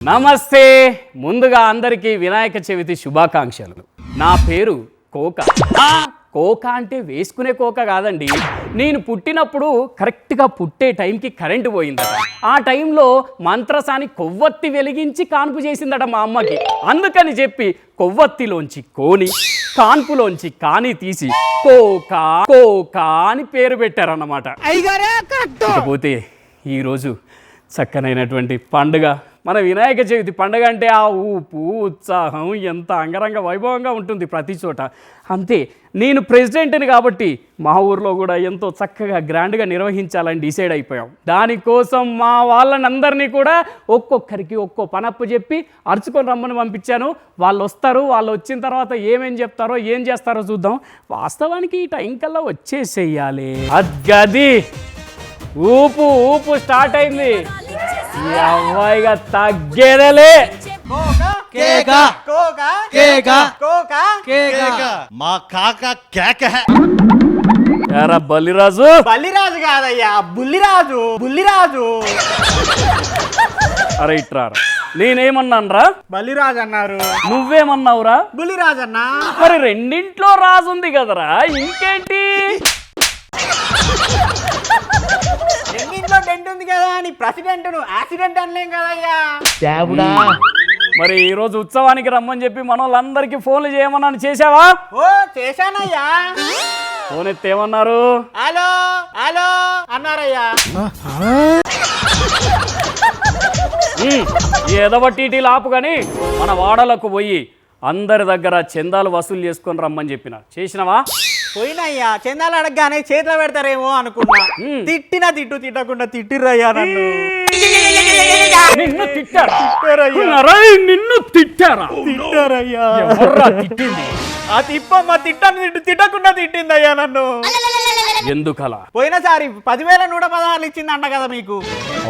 నమస్తే. ముందుగా అందరికీ వినాయక చవితి శుభాకాంక్షలు. నా పేరు కోక. కోక అంటే వేసుకునే కోక కాదండి. నేను పుట్టినప్పుడు కరెక్ట్గా పుట్టే టైంకి కరెంటు పోయిందట. ఆ టైంలో మంత్రసాని కొవ్వొత్తి వెలిగించి కాన్పు చేసిందట మా అమ్మకి. అందుకని చెప్పి కొవ్వొత్తిలోంచి కోని, కాన్పులోంచి కాని తీసి కోకా కోకా అని పేరు పెట్టారన్నమాట. ఇకపోతే ఈరోజు చక్కనైనటువంటి పండుగ మన వినాయక చవితి పండుగ. అంటే ఆ ఊపు ఉత్సాహం ఎంత అంగరంగ వైభవంగా ఉంటుంది ప్రతి చోట. అంతే, నేను ప్రెసిడెంట్ని కాబట్టి మా ఊర్లో కూడా ఎంతో చక్కగా గ్రాండ్గా నిర్వహించాలని డిసైడ్ అయిపోయాం. దానికోసం మా వాళ్ళనందరినీ కూడా ఒక్కొక్కరికి ఒక్కో పనప్పు చెప్పి అరుచుకొని రమ్మని పంపించాను. వాళ్ళు వస్తారు. వాళ్ళు వచ్చిన తర్వాత ఏమేం చెప్తారో ఏం చేస్తారో చూద్దాం. వాస్తవానికి ఈ టైం కల్లా వచ్చేసేయాలి. అద్గది ఊపు ఊపు స్టార్ట్ అయింది. ఈ అమ్మాయిగా తగ్గేదలే. మా కాక కేక. యారా బలిరాజు? బలిరాజు కాదయ్యా, బుల్లిరాజు. బుల్లిరాజు. అరే ఇట్రారా. నేనేమన్నానరా? బలిరాజు అన్నారు. నువ్వేమన్నావురా? బుల్లిరాజు అన్నా. మరి రెండింట్లో రాజుంది కదరా, ఇంకేంటి? రెండింట్లో డెంట్ ఉంది కదా అని ప్రెసిడెంట్ యాక్సిడెంట్ అనలేం కదయ్యా. మరి ఈరోజు ఉత్సవానికి రమ్మని చెప్పి మన వాళ్ళందరికీ ఫోన్లు చేయమన్నాను, చేసావా? ఓ చేశానయ్యా. ఫోన్ ఎత్తేమన్నారు? హలో హలో అన్నారయ్యా. ఏదో టీటీలు ఆపు కానీ మన వాడలకు పోయి అందరి దగ్గర చందాలు వసూలు చేసుకొని రమ్మని చెప్పిన. చేసినవా? పోయినయ్యా. చందాలు అడగగానే చేతిలో పెడతారేమో అనుకున్నా. తిట్టినా తిట్టకుండా తిట్టిర్రయ్యా నన్ను. నిన్ను తిట్టారా? నిన్ను తిట్టారా? తిట్టారయ్యా. తిట్టింది ఆ తిప్పమ్మ తిట్టకుండా తిట్టిందయ్యా నన్ను. ఎందుకలా? పోయినసారి 10,116 ఇచ్చింది అంట కదా మీకు.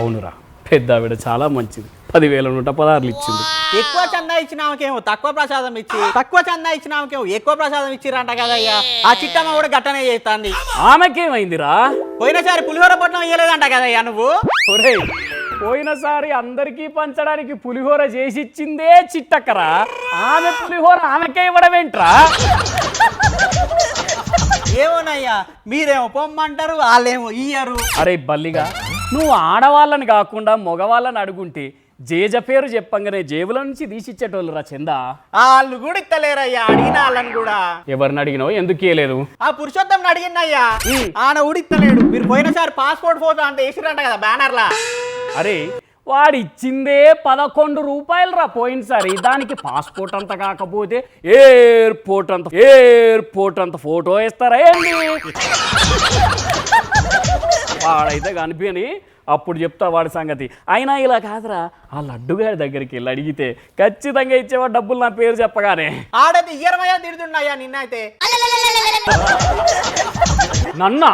అవునురా, పెద్ద ఆవిడ చాలా మంచిది. 10,116 ఇచ్చింది. ఎక్కువ చందా ఇచ్చినామకేమో తక్కువ ప్రసాదం ఇచ్చి, తక్కువ చందా ఇచ్చినామకేమో ఎక్కువ ప్రసాదం ఇచ్చిరంట కదయ్యా. ఆ చిట్టమ్మ కూడా గట్టనే చేస్తాంది. ఆమెకేమైందిరా? పోయినసారి పులిహోర పొట్లం ఇయ్యలేదంట కదయ్యా నువ్వు. ఒరే, పోయినసారి అందరికీ పంచడానికి పులిహోర చేసి ఇచ్చిందే చిట్టక్కరా. ఆమె పులిహోర ఆమెకే ఇవ్వడమేంట్రా? ఏమోనయ్యా, మీరేమో పొమ్మంటారు, వాళ్ళేమో ఇయ్యరు. అరే బల్లిగా, నువ్వు ఆడవాళ్ళని కాకుండా మగవాళ్ళని అడుగుంటే జేజ పేరు చెప్పంగానే జేబుల నుంచి తీసిచ్చేటోళ్ళు రా చందా. వాళ్ళు కూడా ఇస్తలేరయ్యా, అడిగిన వాళ్ళని కూడా. ఎవరిని అడిగినావు? ఎందుకు ఇయ్యలేదు? ఆ పురుషోత్తం అడిగిందయ్యా, ఆయన ఉడిస్తలేడు. మీరు పోయినసారి పాస్పోర్ట్ ఫోటో అంటే వేసిరంట కదా బ్యానర్లా. అరే వాడు ఇచ్చిందే 11 రూపాయలు రా పోయినసారి. దానికి పాస్పోర్ట్ అంత కాకపోతే ఎయిర్పోర్ట్ అంత ఫోటో వేస్తారా ఏంటి? వాడైతే కనిపించని అప్పుడు చెప్తా వాడి సంగతి. అయినా ఇలా కాదురా, ఆ లడ్డుగారి దగ్గరికి వెళ్ళి అడిగితే ఖచ్చితంగా ఇచ్చేవాడు డబ్బులు నా పేరు చెప్పగానే. ఆడైతే ఇయ్యరమయ్యా తిడుతుండయ్యా నిన్నైతే. నన్నా?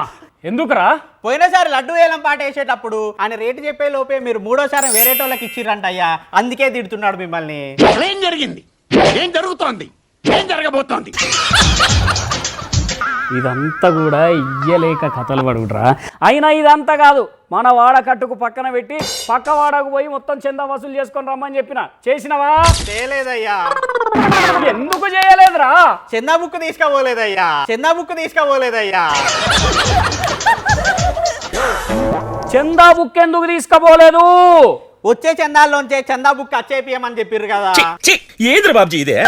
ఎందుకురా? పోయినసారి లడ్డు వేలం పాట వేసేటప్పుడు ఆయన రేటు చెప్పే లోపే మీరు మూడోసారి వేరేటోళ్ళకి ఇచ్చిర్రంటయ్యా. అందుకే తిడుతున్నాడు మిమ్మల్ని. ఏం జరిగింది? ఏం జరుగుతోంది? ఏం జరగబోతోంది? ఇదంతా కూడా ఇయ్యలేక కథలు పడుగుట్రా. అయినా ఇదంతా కాదు, మన వాడ కట్టుకు పక్కన పెట్టి పక్క వాడకు పోయి మొత్తం చందా వసూలు చేసుకొని రమ్మని చెప్పిన. చేసినవా? చేయలేదయ్యా. ఎందుకు చేయలేదురా? చందా బుక్ తీసుకోపోలేదయ్యా. చందా బుక్ తీసుకోపోలేదయ్యా. చందా బుక్ ఎందుకు తీసుకుపోలేదు? వచ్చే చందాల్లోంచే చందా బుక్ అచ్చేపియమని చెప్పిర్రు కదా. ఏంద్ర బాబ్జీ ఇదే?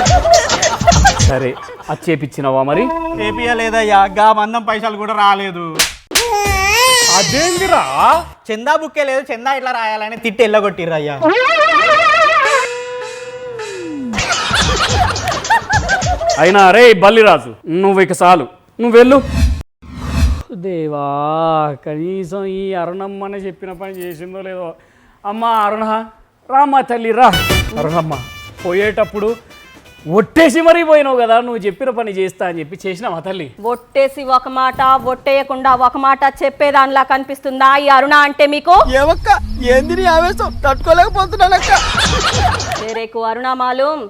సరే, అచ్చేపిచ్చినవా? మరి చేపియలేదయ్యా. గా మందం పైసలు కూడా రాలేదు. అదేందిరా? చందా బుక్కే లేదు, చందా ఇట్లా రాయాలని తిట్టి ఎల్లగొట్టిర్రయ్యా. అయినా రే బల్లిరాజు, నువ్వు ఇక చాలు, నువ్వు వెళ్ళు. దేవా, కనీసం ఈ అరుణమ్మని చెప్పిన పని చేసిందో లేదో. అమ్మ అరుణ, రామ్మ తల్లి రా. అరుణమ్మ, పోయేటప్పుడు ఒట్టేసి మరీ పోయినావు కదా, నువ్వు చెప్పిన పని చేస్తా అని చెప్పి. చేసినావా తల్లి? ఒట్టేసి ఒక మాట, ఒట్టేయకుండా ఒక మాట చెప్పేదానిలా కనిపిస్తుందా ఈ అరుణ అంటే మీకు? ఏవక్క ఏంది ఆవేశం తట్టుకోలేకపోతున్నానక్క. వేరేకు అరుణ మాలూం.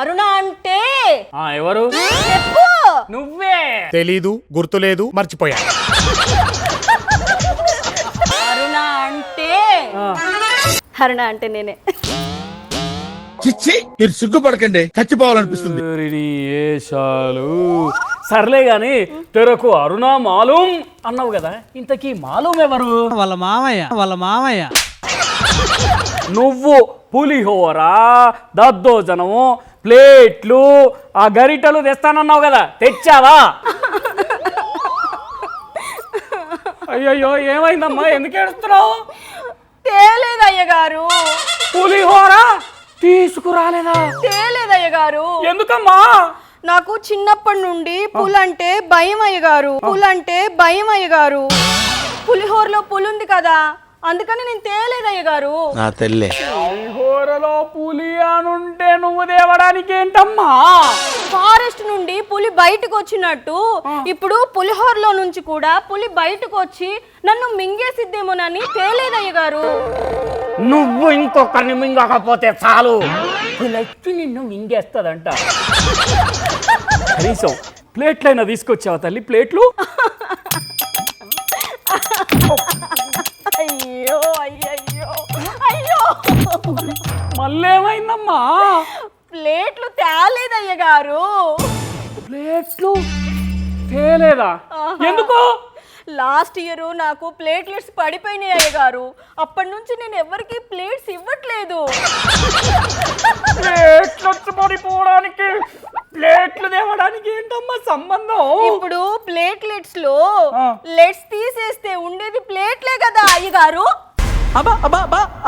అరుణ అంటే ఎవరు? చెప్పు. నువ్వే. తెలీదు, గుర్తులేదు, మర్చిపోయా. అరుణ అంటే నేనే. చిచ్చి మీరు సిగ్గుపడకండి, చచ్చిపోవాలనిపిస్తుంది. ఏషాలు సర్లే గాని తెరకు అరుణ మాలూం అన్నావు కదా, ఇంతకీ మాలూం ఎవరు? వాళ్ళ మామయ్య నువ్వు పులిహోర, దద్దోజనము, ప్లేట్లు, ఆ గరిటలు తెస్తానన్నావు కదా, తెచ్చావా? అయ్యయ్యో ఏమైందమ్మా, ఎందుకు ఏడుస్తున్నావు? తేలేదయ్య గారు, పులిహోర తీసుకురాలేదా? తేలేదయ్య గారు. ఎందుకమ్మా? నాకు చిన్నప్పటి నుండి పులంటే భయం అయ్య గారు, పులంటే భయం అయ్య గారు. పులిహోరలో పులుంది కదా, అందుకని నేను తేలేదయ్య గారు. నా తల్లే, పులిహోరలో పులి అనుంటే నువ్వు తేవడానికి ఏంటమ్మా? ఫారెస్ట్ నుండి పులి బయటకు వచ్చినట్టు ఇప్పుడు పులిహోరలో నుంచి కూడా పులి బయటకు వచ్చి నన్ను మింగేసిద్దేమోనని తేలేదయ్య గారు. నువ్వు ఇంకొకరిని మింగకపోతే చాలు, పులెత్తి నిన్ను మింగేస్తుందంట. కనీసం ప్లేట్లైనా తీసుకొచ్చావా తల్లి? ప్లేట్లు? అయ్యో అయ్యయ్యో అయ్యో, మళ్ళేమైందమ్మా? ప్లేట్లు తేలేదయ్య గారు. ప్లేట్లు తేలేదా? ఎందుకు? లాస్ట్ ఇయర్ నాకు ప్లేట్లెట్స్ పడిపోయినాయి అయ్య గారు, అప్పటి నుంచి నేను ఎవరికి ప్లేట్స్ ఇవ్వట్లేదు. ప్లేట్లు పడిపోవడానికి ప్లేట్లు తేవడానికి ఏంటమ్మా సంబంధం? ఇప్పుడు ప్లేట్లెట్స్ లో లెట్స్ తీసేస్తే ఉండేది ప్లేట్లే కదా అయ్య గారు.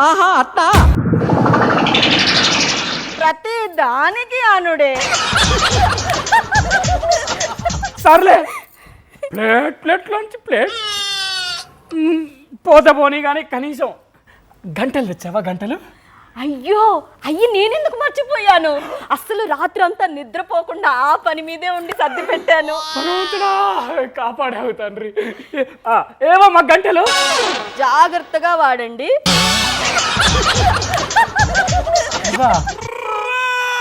ఆహా అట్లా ప్రతి దానికి అనుడే. సర్లే, ప్లేట్లోంచి ప్లేట్ పోతే పోనీ కానీ కనీసం గంటలు తెచ్చావా? గంటలు? అయ్యో అయ్యి నేనెందుకు మర్చిపోయాను, అసలు రాత్రి అంతా నిద్రపోకుండా ఆ పని మీదే ఉండి సర్ది పెట్టాను. కాపాడావు తండ్రి. ఏమమ్మా గంటలు? జాగ్రత్తగా వాడండి.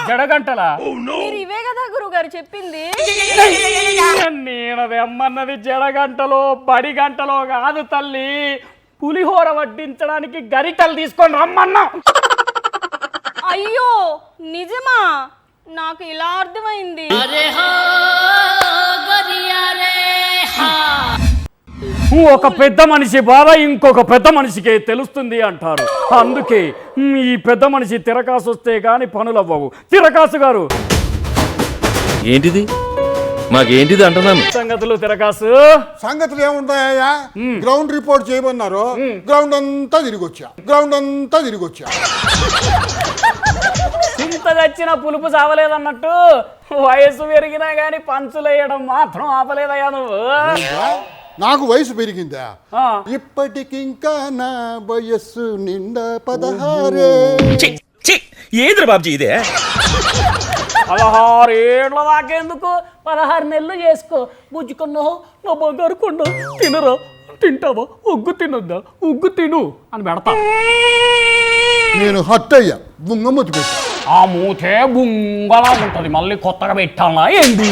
జడగంటలా? మీరు ఇవే కదా గురుగారు చెప్పింది. నేనది అమ్మన్నది జడగంటలో బడి గంటలో కాదు తల్లి, పులిహోర వడ్డించడానికి గరిటలు తీసుకొని రమ్మన్నా. అయ్యో నిజమా? నాకు ఇలా అర్థమైంది. ఒక పెద్ద మనిషి బాధ ఇంకొక పెద్ద మనిషికి తెలుస్తుంది అంటారు. అందుకే ఈ పెద్ద మనిషి తిరకాసు వస్తే గాని పనులవ్వవు. తిరకాసు గారు, ఏంటిది? మాకేంటిది అంటున్నాను. సంగతులు తిరకాసు. సంగతులు ఏముంటాయా? గ్రౌండ్ రిపోర్ట్ చేయమన్నారు, గ్రౌండ్ అంతా తిరిగి వచ్చా. చింత తెచ్చిన పులుపు సావలేదన్నట్టు వయసు పెరిగినా గాని పంచులేయడం మాత్రం ఆపలేదయ్యా నువ్వు. నాకు వయసు పెరిగిందా? ఇప్పటికింకా నా వయస్సు నిండా 16. ఏంద్ర బాబ్జీ ఇదే? 16 ఏళ్ళ దాకేందుకు? 16 నెలలు చేసుకో. బుజ్జుకున్నావు నా బంగారు కొండ, తినరా, తింటావా, ఉగ్గు తినొద్దా, ఉగ్గు తిను అని పెడతా. నేను హట్ అయ్యా, బుంగమ్మతి పెట్టా. ఆ మూతే బుంగలా ఉంటుంది, మళ్ళీ కొత్తగా పెట్టాలా ఏంది?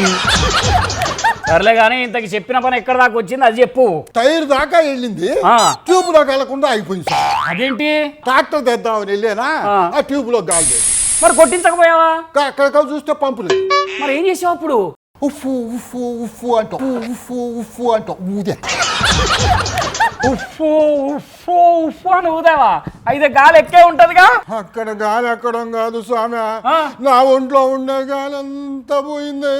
సర్లే కానీ ఇంతకి చెప్పిన పని ఎక్కడ దాకా వచ్చింది అది చెప్పు. టైర్ దాకా వెళ్ళింది, ట్యూబ్ లోకి వెళ్లకుండా అయిపోయింది సార్. అదేంటి? ట్రాక్టర్ తెద్దామని వెళ్ళానా, ఆ ట్యూబ్ లో గాలి. మరి కొట్టించకపోయావా? అక్కడ చూస్తే పంపు లేదు. మరి ఏం చేసావు అప్పుడు? ఉఫ్ఫు ఉఫ్ఫు ఉఫ్ఫు అంటాం ఊదే. ఉఫ్ఫు ఉఫ్ఫు ఉఫ్ఫు అని ఊదావా? అయితే గాలి ఎక్కే ఉంటదిగా. అక్కడ గాలి ఎక్కడం కాదు స్వామి, నా ఒంట్లో ఉండే గాలి అంతా పోయింది.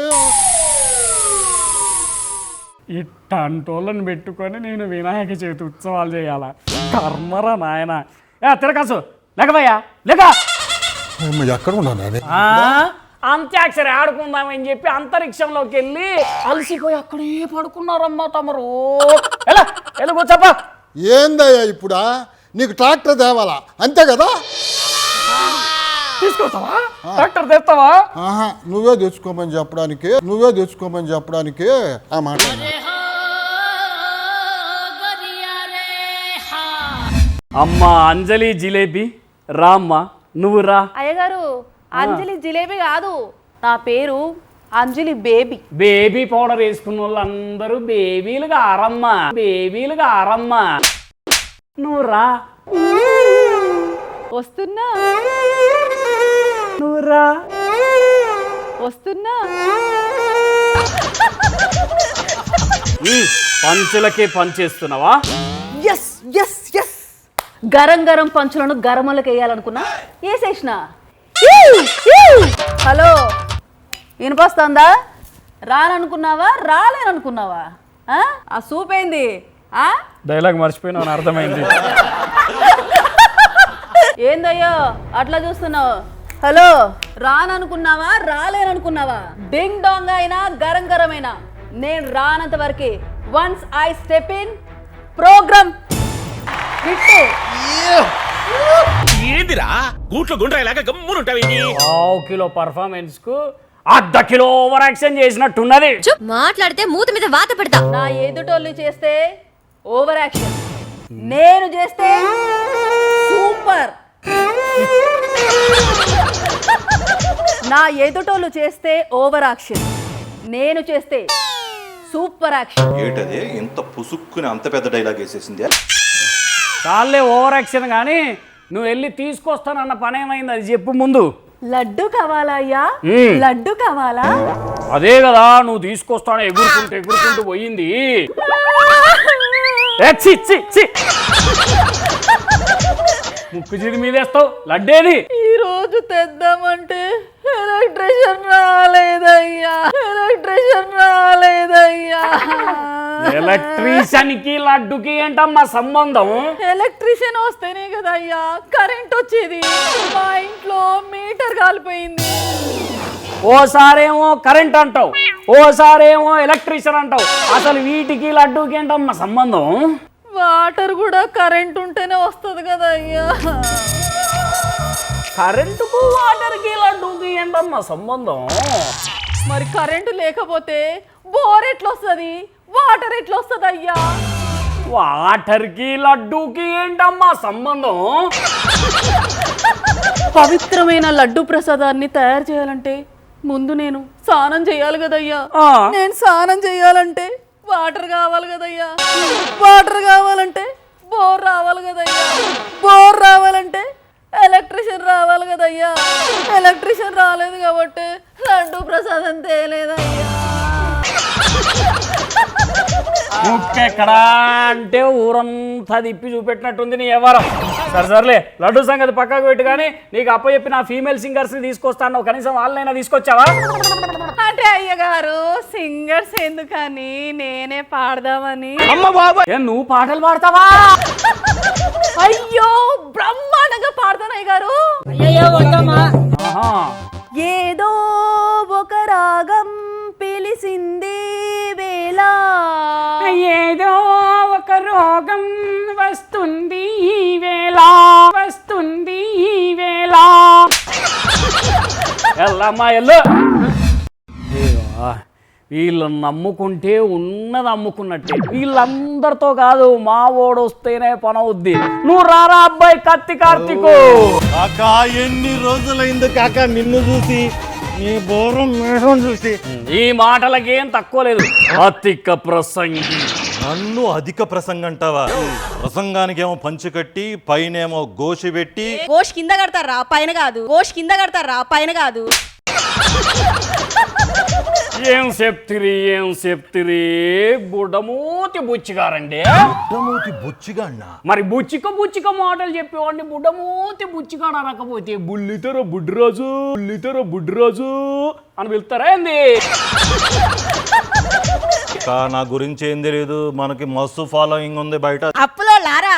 ఇట్టంటోళ్ళని పెట్టుకొని నేను వినాయక చవితి ఉత్సవాలు చేయాలా? కర్మరా నాయన. తిరకాసు లేకబోయా లేక. ఎక్కడ ఉన్నాను? అంత్యాక్షరి ఆడుకుందామని చెప్పి అంతరిక్షంలోకి వెళ్ళి అలసిపోయి అక్కడే పడుకున్నారమ్మా తమరు. ఎలా కూర్చోపా. ఏందయ్యా ఇప్పుడా? నీకు ట్రాక్టర్ తేవాలా అంతే కదా? తీసుకొస్తావా? ట్రాక్టర్ తెస్తావా? ఆహా, నువ్వే తెచ్చుకోమని చెప్పడానికి ఆ మాట. అమ్మా అంజలి జిలేబీ రామ్మా, నువ్వు రా. అయ్యగారు అంజలి జిలేబీ కాదు, నా పేరు అంజలి బేబీ. బేబీ పౌడర్ వేసుకున్న వాళ్ళందరూ బేబీలుగా ఆరమ్మా. నువ్వు రా. వస్తున్నా. వస్తుర్రా వస్తున్నా. పంచులకే పంచేస్తున్నావా? Yes yes yes. గరం గరం పంచులను గరమలకు వేయాలనుకున్నా వేసేసిన. హలో, వినిపిస్తుందా? రాననుకున్నావా, రాలేననుకున్నావా? ఆ సూప్ ఏంది? డైలాగ్ మర్చిపోయినా అర్థమైంది. ఏందయ్యో అట్లా చూస్తున్నావు? హలో, రాననుకున్నావా, రాలేననుకున్నావా? డింగ్ డాంగ్ అయినా గరం గరం అయినా నేను రానంత వరకు once I step in programme hit. ఏందిరా కూట్లో గుండ్రాయిలాగా గమ్మునుంటావేంటి? 1/2 కిలో పర్ఫార్మెన్స్ కు 1/2 కిలో ఓవర్ యాక్షన్ చేసినట్టున్నది. మాట్లాడితే మూతి మీద వాత పెడతా. నా ఎదుటోళ్ళు చేస్తే ఓవర్ యాక్షన్, నేను చేస్తే సూపర్. నా ఎదుటోళ్ళు చేస్తే ఓవర్ యాక్షన్, నేను చేస్తే సూపర్ యాక్షన్. ఏటది ఇంత పుసుక్కుని అంత పెద్ద డైలాగ్ వేసేసింది? చాలే ఓవర్ యాక్షన్ కానీ నువ్వు వెళ్ళి తీసుకొస్తానన్న పని ఏమైంది అది చెప్పు ముందు. లడ్డు కావాలా అయ్యా? లడ్డు కావాలా? అదే కదా నువ్వు తీసుకొస్తాను ఎగురుకుంటూ ఎగురుకుంటూ పోయింది. ముక్కు చిది మీదేస్తావు లడ్డేది. ఈ రోజు తెద్దామంటే ఎలక్ట్రీషియన్ రాలేదయ్యా, ఎలక్ట్రీషియన్ రాలేదయ్యా. ఎలక్ట్రీషియన్ కి లడ్డుకి ఏంటమ్మా సంబంధం? ఎలక్ట్రీషియన్ వస్తేనే కదా అయ్యా కరెంట్ వచ్చేది. మా ఇంట్లో మీటర్ కాలిపోయింది. ఓసారేమో కరెంట్ అంటావు, ఓసారేమో ఎలక్ట్రీషియన్ అంటావు. అసలు వీటికి లడ్డూకి ఏంటమ్మా సంబంధం? వాటర్ కూడా కరెంట్ ఉంటేనే వస్తుంది కదా అయ్యా. కరెంటుకు వాటర్కి లడ్డూకి ఏంటమ్మా సంబంధం? మరి కరెంటు లేకపోతే బోర్ ఎట్లా వస్తుంది, వాటర్ ఎట్లా వస్తుంది అయ్యా? వాటర్కి లడ్డూకి ఏంటమ్మా సంబంధం? పవిత్రమైన లడ్డు ప్రసాదాన్ని తయారు చేయాలంటే ముందు నేను స్నానం చేయాలి కదయ్యా. నేను స్నానం చేయాలంటే వాటర్ కావాలి కదయ్యా. వాటర్ కావాలంటే బోర్ రావాలి కదయ్యా. బోర్ రావాలంటే ఎలక్ట్రీషియన్ రావాలి కదయ్యా. ఎలక్ట్రీషియన్ రాలేదు కాబట్టి లడ్డు ప్రసాదం తేలేదయ్యా. ముక్కెక్కడా అంటే ఊరంతా తిప్పి చూపెట్టినట్టుంది నీ ఎవరం. సరే లడ్డు సంగతి పక్కకు పెట్టు కానీ నీకు అప్పచెప్పి నా ఫీమేల్ సింగర్స్ ని తీసుకొస్తాను, కనీసం వాళ్ళనైనా తీసుకొచ్చావా? అంటే అయ్యగారు సింగర్స్ ఎందుకని నేనే పాడదామని. ఏం నువ్వు పాటలు పాడతావా? అయ్యో బ్రహ్మాండంగా పాడతాను అయ్యగారు. ఆహా. ఏదో ఒక రాగం పిలిసింది వేళ, ఏదో ఒక రోగం వస్తుంది ఈ వేళ, వస్తుంది ఈ వేళ. ఎల్లమ్మా ఎల్లు. వీళ్ళని నమ్ముకుంటే ఉన్నది అమ్ముకున్నట్టే. వీళ్ళందరితో కాదు మా ఓడు వస్తేనే పని అవుద్ది. నువ్వు రారా అబ్బాయి కత్తి కార్తీకు. కాకా ఎన్ని రోజులైంది కాకా నిన్ను చూసి, నీ బోరం మేఘం చూసి. ఈ మాటలకేం తక్కువ లేదు. అతిక ప్రసంగి. నన్ను అధిక ప్రసంగం అంటావా? ప్రసంగానికి ఏమో పంచి కట్టి పైనేమో గోషి పెట్టి. గోష్ కింద కడతారా పైన కాదు, గోష్ కింద కడతారా పైన కాదు. ఏం చెప్తిరి బుడ్డమూతి బుచ్చిగారండి. బుడ్డమూతి బుచ్చిగా అన్నా? మరి బుచ్చిక మాటలు చెప్పేవాడిని బుడ్డమూతి బుచ్చిగాడ రాకపోతే బుల్లితెర బుడ్డిరాజు అని పిలుస్తారా ఏంది? నా గురించి ఏం తెలియదు, మనకి మస్తు ఫాలోయింగ్ ఉంది బయట. అప్పులో లారా.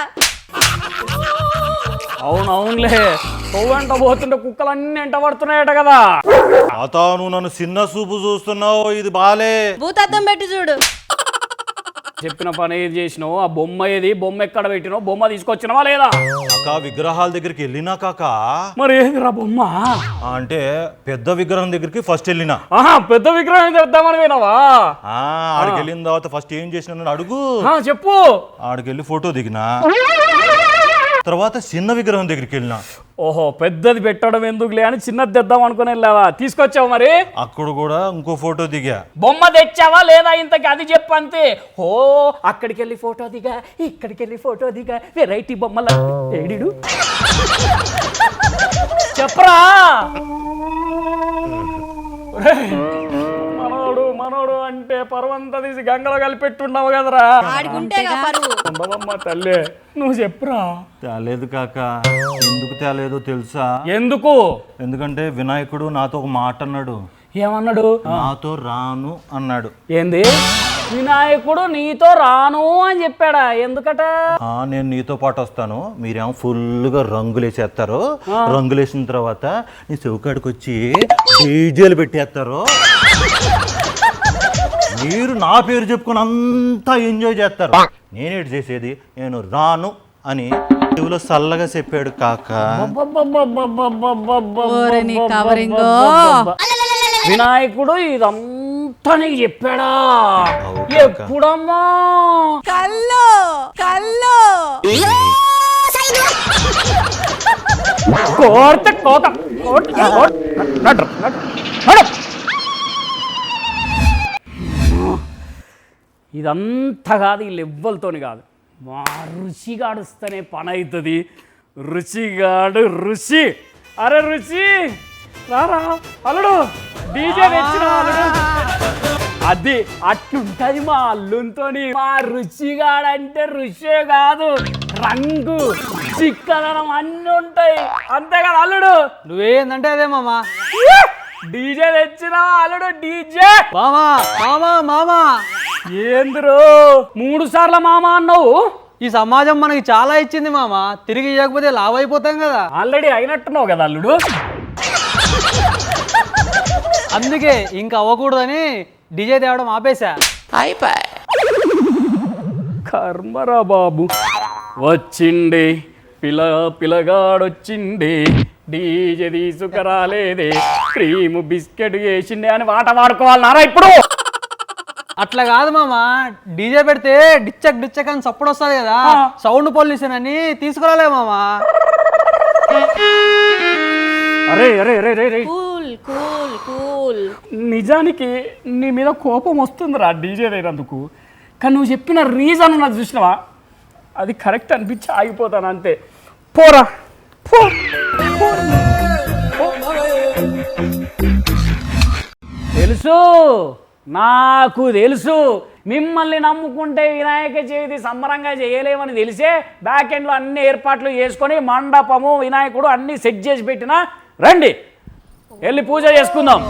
అవునవునులే, కొవ్వెంట పోతుంటే కుక్కలన్నీ ఎంట పడుతున్నాయట కదా. తాత నువ్వు నన్ను చిన్న చూపు చూస్తున్నావు, ఇది బాలే. భూతద్దం పెట్టి చూడు. చెప్పిన పని ఏది చేసినావు? ఆ బొమ్మ ఏది? బొమ్మ ఎక్కడ పెట్టినావు? బొమ్మ తీసుకొచ్చినవా లేదా? కాకా విగ్రహాల దగ్గరికి వెళ్ళినా కాకా. మరి ఏదిరా బొమ్మ? అంటే పెద్ద విగ్రహం దగ్గరికి ఫస్ట్ వెళ్ళినా. ఆహా, పెద్ద విగ్రహం తెద్దామని పోయినావా? ఆడికి వెళ్ళిన తర్వాత ఫస్ట్ ఏం చేసిన అడుగు. చెప్పు. ఆడికి వెళ్ళి ఫోటో దిగినా, తర్వాత చిన్న విగ్రహం దగ్గరికి వెళ్ళినా. ఓహో, పెద్దది పెట్టడం ఎందుకులే అని చిన్నది తెద్దాం అనుకుని వెళ్ళావా? తీసుకొచ్చావు మరి? అక్కడ కూడా ఇంకో ఫోటో దిగా. బొమ్మ తెచ్చావా లేదా ఇంతకి? అది చెప్పు అంతే. ఓ అక్కడికి వెళ్ళి ఫోటో దిగా, ఇక్కడికి వెళ్ళి ఫోటో దిగా, వెరైటీ బొమ్మల ఏడిడు చెప్పరా. మనోడు అంటే పర్వంత తీసి గంగలో కలిపెట్టున్నావు కదరా. ఉండవమ్మ తల్లి, నువ్వు చెప్పురా. తేలేదు కాక, ఎందుకు తేలేదో తెలుసా? ఎందుకు? ఎందుకంటే వినాయకుడు నాతో ఒక మాట అన్నాడు. ఏమన్నాడు? నాతో రాను అన్నాడు. ఏంది? వినాయకుడు నీతో రాను అని చెప్పాడా? ఎందుకట? నేను నీతో పాటు వస్తాను, మీరేమో ఫుల్గా రంగులేసేస్తారు, రంగులేసిన తర్వాత నీ చెవుకాడికి వచ్చి డీజేలు పెట్టేస్తారు, మీరు నా పేరు చెప్పుకొని అంతా ఎంజాయ్ చేస్తారు, నేనేటి చేసేది, నేను రాను అని చెవులో చల్లగా చెప్పాడు కాక. వినాయకుడు ఇదంతా నీకు చెప్పాడా? ఎప్పుడమ్మా? కల్లో కోర్త కోక ఇదంతా కాదు, ఈ లెవ్వలతోని కాదు, మా రుచిగాడుస్తేనే పని అవుతుంది. రుచిగాడు రుచి. అరే రుచి రారా అల్లుడు, డీజే తెచ్చిన అల్లుడు. అది అట్లుంటది మా అల్లునితోని. మా రుచిగాడంటే రుచే కాదు, రంగు చిక్కదనం అన్నీ ఉంటాయి, అంతేకాదు అల్లుడు. నువ్వేందంటే అదే మామా. డీజే తెచ్చిన అల్లుడు, డీజే. మామా మామా మామా, ఏందిరో 3 సార్లు మామ అన్నావు? ఈ సమాజం మనకి చాలా ఇచ్చింది మామా, తిరిగి ఇవ్వకపోతే లావ్ అయిపోతాం కదా. ఆల్రెడీ అయినట్టున్నావు కదా అల్లుడు. అందుకే ఇంకా అవ్వకూడదని డీజే తేవడం ఆపేశా. కర్మరా బాబు. వచ్చిండే పిల్లగాడొచ్చిండే, డీజే తీసుకురాలేదే, క్రీము బిస్కెట్ వేసిండే అని వాడుకోవాలన్నారా ఇప్పుడు? అట్లా కాదు మామా, డీజే పెడితే డిచ్చక్ అని సప్పుడు వస్తుంది కదా, సౌండ్ పొల్యూషన్ అని తీసుకురాలే మామా. అరే అరే అరే రే కూల్ నిజానికి నీ మీద కోపం వస్తుందిరా డీజే అయినందుకు, కానీ నువ్వు చెప్పిన రీజన్ ఉన్నది చూసినావా, అది కరెక్ట్ అనిపించి ఆగిపోతాను అంతే. పోరా పో. తెలుసు, నాకు తెలుసు, మిమ్మల్ని నమ్ముకుంటే వినాయక చవితి సంబరంగా చేయలేమని తెలిసే బ్యాక్ ఎండ్లో అన్ని ఏర్పాట్లు చేసుకొని మండపము వినాయకుడు అన్నీ సెట్ చేసి పెట్టినా. రండి వెళ్ళి పూజ చేసుకుందాం.